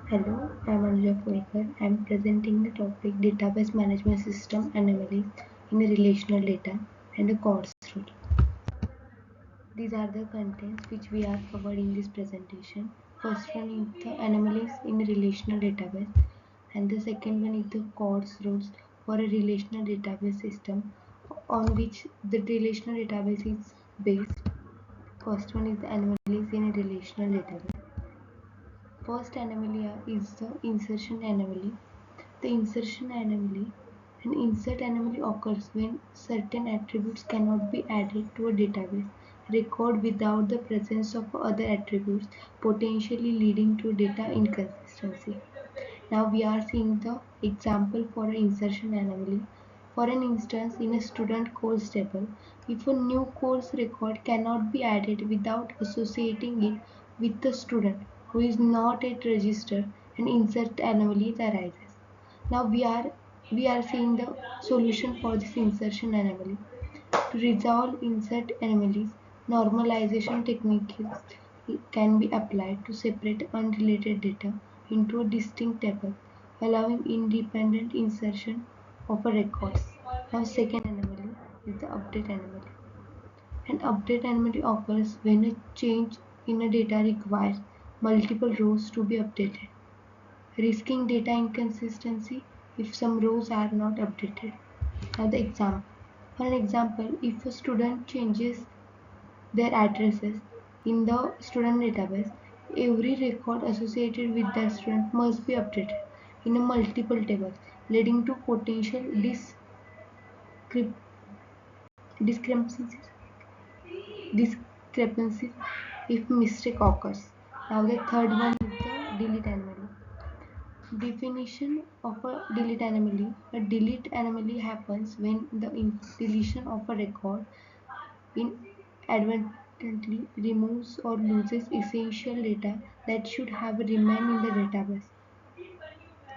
Hello, I'm Anuja Folkar. I'm presenting the topic Database Management System Anomalies in a Relational Data and a course rule. These are the contents which we are covered in this presentation. First one is the anomalies in a relational database, and the second one is the course rules for a relational database system on which the relational database is based. First one is the anomalies in a relational database. First anomaly is the insertion anomaly. The insertion anomaly. An insert anomaly occurs when certain attributes cannot be added to a database record without the presence of other attributes, potentially leading to data inconsistency. Now we are seeing the example for an insertion anomaly. For an instance, in a student course table, if a new course record cannot be added without associating it with the student who is not yet registered, an insert anomaly arises. Now we are seeing the solution for this insertion anomaly. To resolve insert anomalies, normalization techniques can be applied to separate unrelated data into a distinct table, allowing independent insertion of a record. Now, second anomaly is the update anomaly. An update anomaly occurs when a change in a data requires multiple rows to be updated, risking data inconsistency if some rows are not updated. Now the example. For an example, if a student changes their addresses in the student database, every record associated with that student must be updated in a multiple tables, leading to potential discrepancies discrepancies if mistake occurs. Now the third one is the delete anomaly. Definition of a delete anomaly. A delete anomaly happens when the deletion of a record inadvertently removes or loses essential data that should have remained in the database.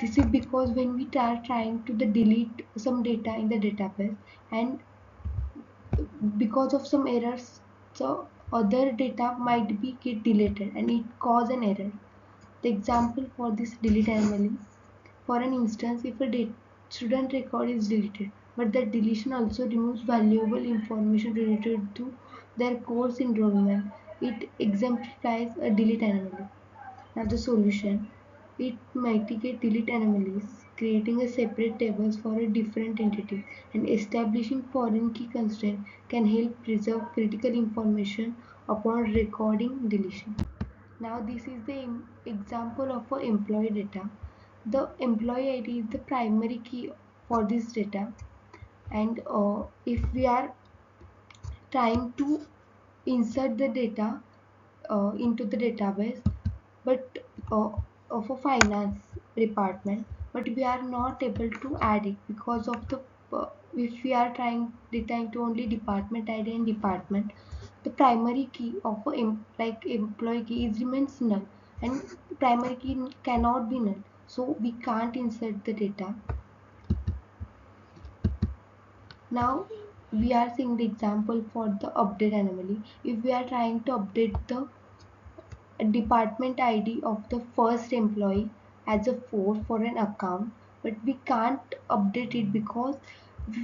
This is because when we are trying to delete some data in the database, and because of some errors, the other data might be get deleted and it cause an error. The example for this delete anomaly. For an instance, if a student record is deleted, but that deletion also removes valuable information related to their course enrollment, it exemplifies a delete anomaly. Now the solution, it mitigate delete anomalies, creating a separate tables for a different entity, and establishing foreign key constraint can help preserve critical information upon recording deletion. Now this is the example of a employee data. The employee ID is the primary key for this data, and if we are trying to insert the data into the database, but of a finance department, but we are not able to add it because of the if we are trying data into only department ID and department, the primary key of a like employee key is remains null, and primary key cannot be null, so we can't insert the data. Now we are seeing the example for the update anomaly. If we are trying to update the department ID of the first employee as a 4 for an account, but we can't update it because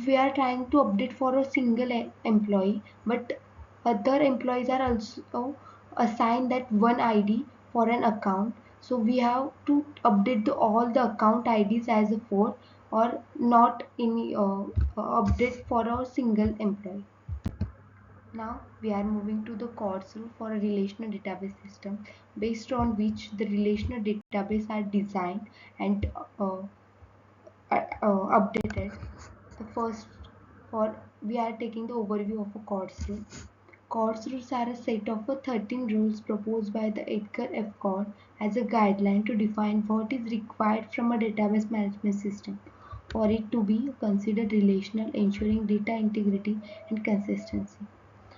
we are trying to update for a single employee, but other employees are also assigned that one ID for an account, so we have to update all the account IDs as a 4 or not any update for a single employee. Now we are moving to the course rule for a relational database system based on which the relational database are designed and updated. The first for we are taking the overview of a course rule. Course rules are a set of 13 rules proposed by the Edgar F. Court as a guideline to define what is required from a database management system for it to be considered relational, ensuring data integrity and consistency.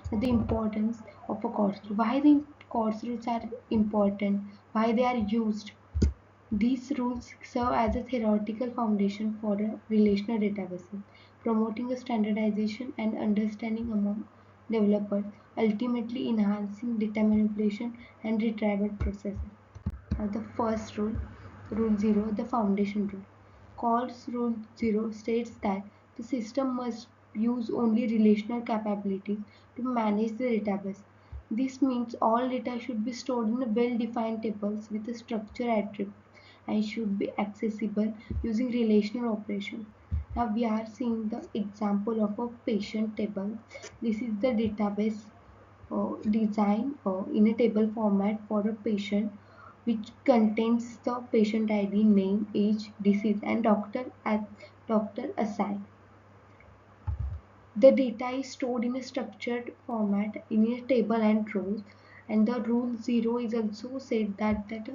The importance of a course rule. Why the course rules are important? Why they are used? These rules serve as a theoretical foundation for a relational databases, promoting a standardization and understanding among developers, ultimately enhancing data manipulation and retrieval processes. Now, the first rule. Rule 0, the foundation rule. Calls Rule 0 states that the system must use only relational capabilities to manage the database. This means all data should be stored in well-defined tables with a structure attribute and should be accessible using relational operations. Now we are seeing the example of a patient table. This is the database design in a table format for a patient which contains the patient ID, name, age, disease, and doctor assigned. The data is stored in a structured format in a table and rows, and the rule 0 is also said that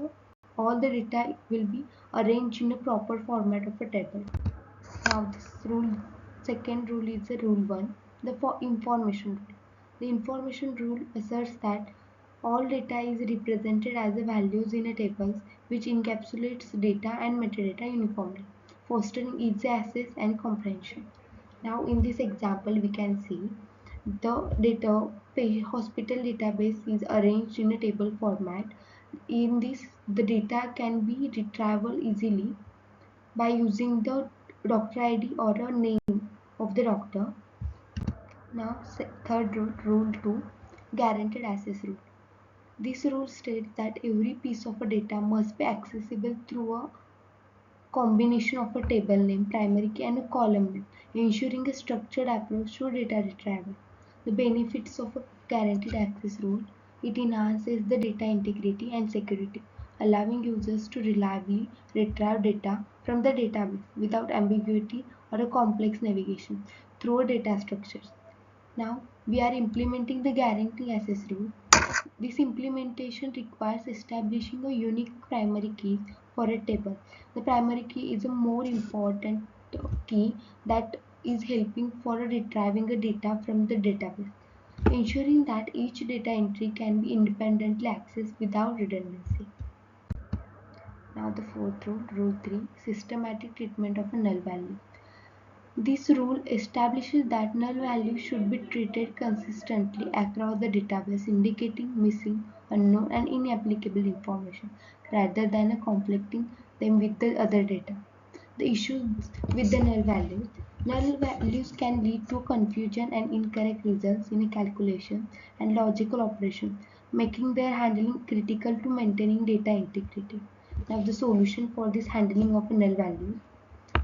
all the data will be arranged in a proper format of a table. Now this second rule is the rule 1, the information rule. The information rule asserts that all data is represented as the values in a table which encapsulates data and metadata uniformly, fostering easy access and comprehension. Now in this example we can see the hospital database is arranged in a table format. In this, the data can be retrievable easily by using the doctor ID or a name of the doctor. Now, third rule, rule 2, guaranteed access rule. This rule states that every piece of a data must be accessible through a combination of a table name, primary key, and a column name, ensuring a structured approach to data retrieval. The benefits of a guaranteed access rule: it enhances the data integrity and security, allowing users to reliably retrieve data from the database without ambiguity or a complex navigation through data structures. Now, we are implementing the guaranteed access rule. This implementation requires establishing a unique primary key for a table. The primary key is a more important key that is helping for retrieving the data from the database, ensuring that each data entry can be independently accessed without redundancy. Now the fourth rule, rule 3, systematic treatment of a null value. This rule establishes that null values should be treated consistently across the database, indicating missing, unknown, and inapplicable information rather than conflicting them with the other data. The issues with the null values can lead to confusion and incorrect results in a calculation and logical operation, making their handling critical to maintaining data integrity. Now, the solution for this handling of a null value.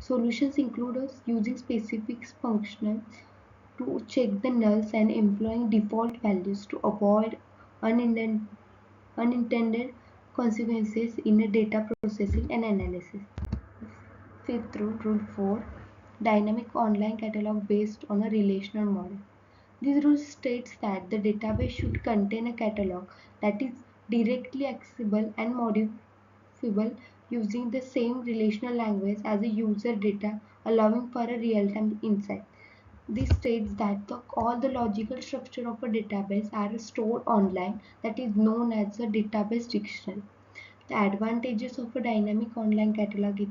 Solutions include us using specific functions to check the nulls and employing default values to avoid unintended consequences in a data processing and analysis. Fifth rule, rule 4, dynamic online catalog based on a relational model. This rule states that the database should contain a catalog that is directly accessible and modifiable using the same relational language as the user data, allowing for a real-time insight. This states that all the logical structure of a database are stored online, that is known as a database dictionary. The advantages of a dynamic online catalog is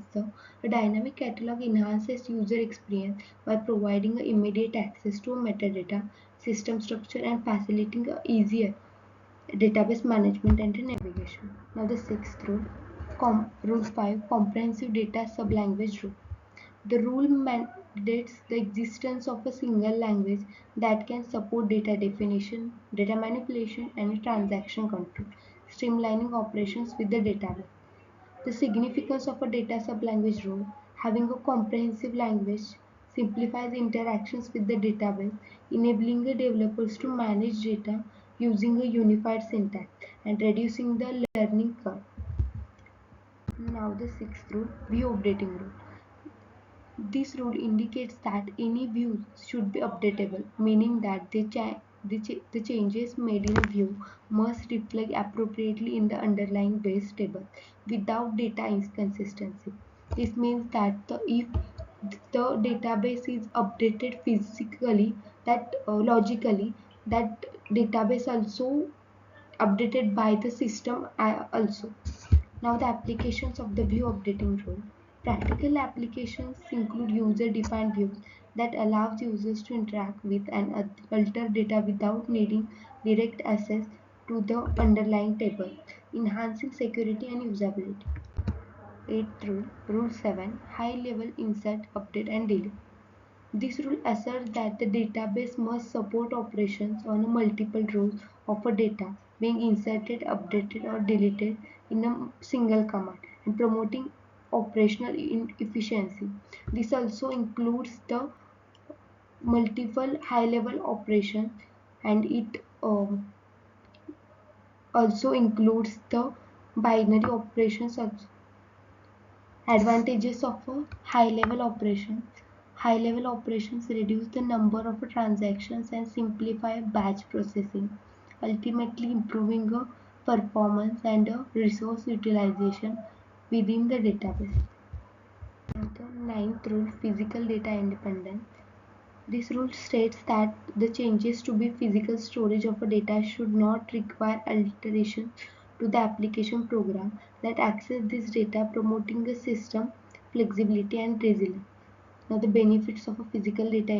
a dynamic catalog enhances user experience by providing immediate access to metadata, system structure, and facilitating easier database management and navigation. Now the sixth rule, rule 5, comprehensive data sublanguage rule. The rule mandates the existence of a single language that can support data definition, data manipulation, and transaction control, streamlining operations with the database. The significance of a data sublanguage rule: having a comprehensive language simplifies interactions with the database, enabling the developers to manage data using a unified syntax and reducing the learning curve. Now the sixth rule, view updating rule. This rule indicates that any views should be updatable, meaning that the changes made in a view must reflect appropriately in the underlying base table without data inconsistency. This means that if the database is updated physically, that logically, that database also updated by the system also. Now the applications of the view updating rule. Practical applications include user-defined views that allows users to interact with and alter data without needing direct access to the underlying table, enhancing security and usability. Eighth rule, Rule 7, High Level Insert, Update and Delete. This rule asserts that the database must support operations on a multiple rows of a data being inserted, updated or deleted in a single command and promoting operational efficiency. This also includes the multiple high-level operations, and it also includes the binary operations also. Advantages of a high-level operation. High-level operations reduce the number of transactions and simplify batch processing, ultimately improving performance and resource utilization within the database. The ninth rule, physical data independence. This rule states that the changes to the physical storage of a data should not require alteration to the application program that access this data, promoting the system flexibility and resilience. Now, the benefits of a physical data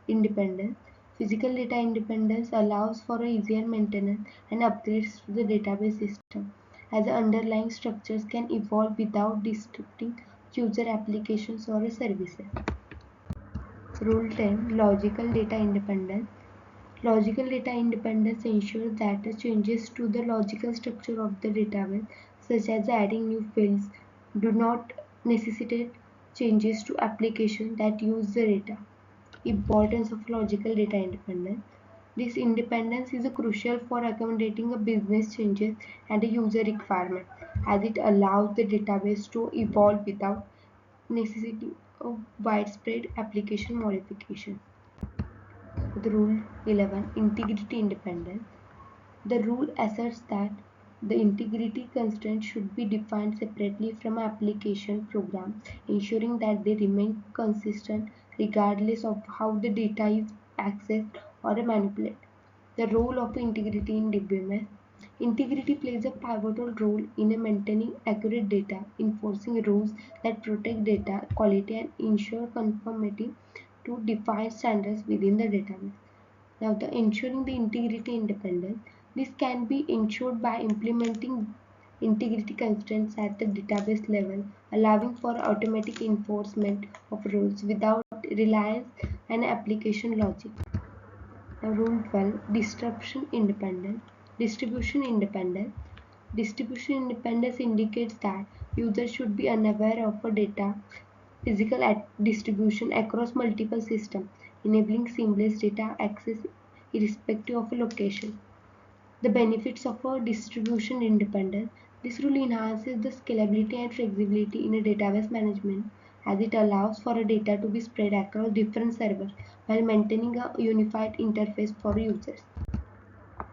independence. Physical data independence allows for a easier maintenance and upgrades to the database system, as the underlying structures can evolve without disrupting user applications or services. Rule 10, Logical data independence. Logical data independence ensures that the changes to the logical structure of the database, such as adding new fields, do not necessitate changes to applications that use the data. Importance of logical data independence. This independence is crucial for accommodating a business changes and a user requirement, as it allows the database to evolve without necessity of widespread application modification. The rule 11, integrity independence. The rule asserts that the integrity constraints should be defined separately from application programs, ensuring that they remain consistent regardless of how the data is accessed or manipulated. The role of integrity in DBMS. Integrity plays a pivotal role in maintaining accurate data, enforcing rules that protect data quality and ensure conformity to defined standards within the database. Now, the ensuring the integrity independence. This can be ensured by implementing integrity constraints at the database level, allowing for automatic enforcement of rules without reliance on application logic. Now, Rule 12, Disruption Independence. Distribution independence. Distribution independence indicates that users should be unaware of a data physical distribution across multiple systems, enabling seamless data access irrespective of a location. The benefits of a distribution independence. This rule enhances the scalability and flexibility in a database management, as it allows for a data to be spread across different servers while maintaining a unified interface for users.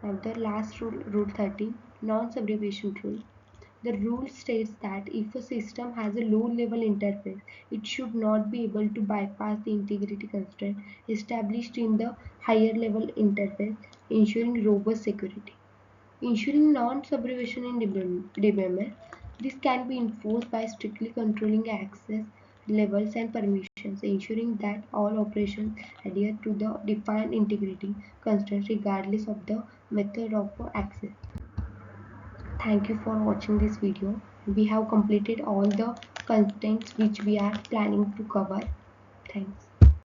Now the last rule, Rule 13, non-subrogation rule. The rule states that if a system has a low-level interface, it should not be able to bypass the integrity constraint established in the higher-level interface, ensuring robust security. Ensuring non-subrogation in DBMS, this can be enforced by strictly controlling access levels and permissions, ensuring that all operations adhere to the defined integrity constraints regardless of the method of access. Thank you for watching this video. We have completed all the contents which we are planning to cover. Thanks.